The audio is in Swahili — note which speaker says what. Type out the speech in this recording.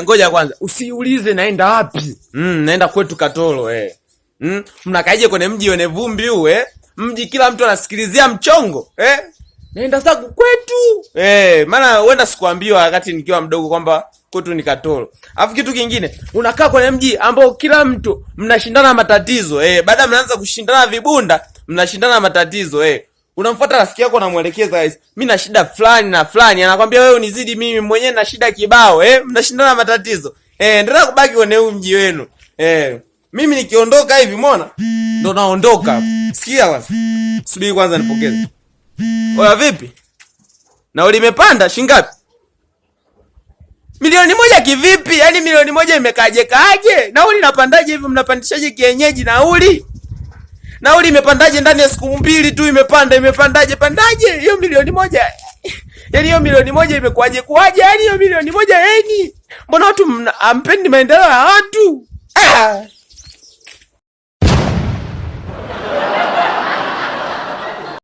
Speaker 1: Ngoja kwanza. Usiulize naenda wapi. Naenda kwetu Katoro mnakaje kwenye mji wenye vumbi huu Mji kila mtu anasikilizia mchongo Naenda zangu kwetu. Maana huenda sikuambiwa wakati nikiwa mdogo kwamba kwetu ni Katoro. Alafu kitu kingine, unakaa kwenye mji ambao kila mtu mnashindana matatizo baada mnaanza kushindana vibunda, mnashindana matatizo Unamfuata rafiki yako unamuelekeza guys, mimi na shida fulani na fulani, anakwambia wewe unizidi mimi, mwenyewe na shida kibao mnashindana matatizo. Ndio kubaki kwenye huu mji wenu. Mimi nikiondoka hivi umeona? Ndo naondoka. Sikia kwanza. Subiri kwanza nipokeze. Oya vipi? Nauli imepanda shingapi? Milioni 1 kivipi? Yaani milioni 1 imekaje kaje? Nauli inapandaje hivi, mnapandishaje kienyeji nauli? Nauli imepandaje ndani ya siku 2 tu imepandaje pandaje? Hiyo milioni 1. Yaani hiyo milioni 1 imekuaje kuaje? Yaani hiyo milioni 1 Mbona watu hampendi maendeleo ya watu?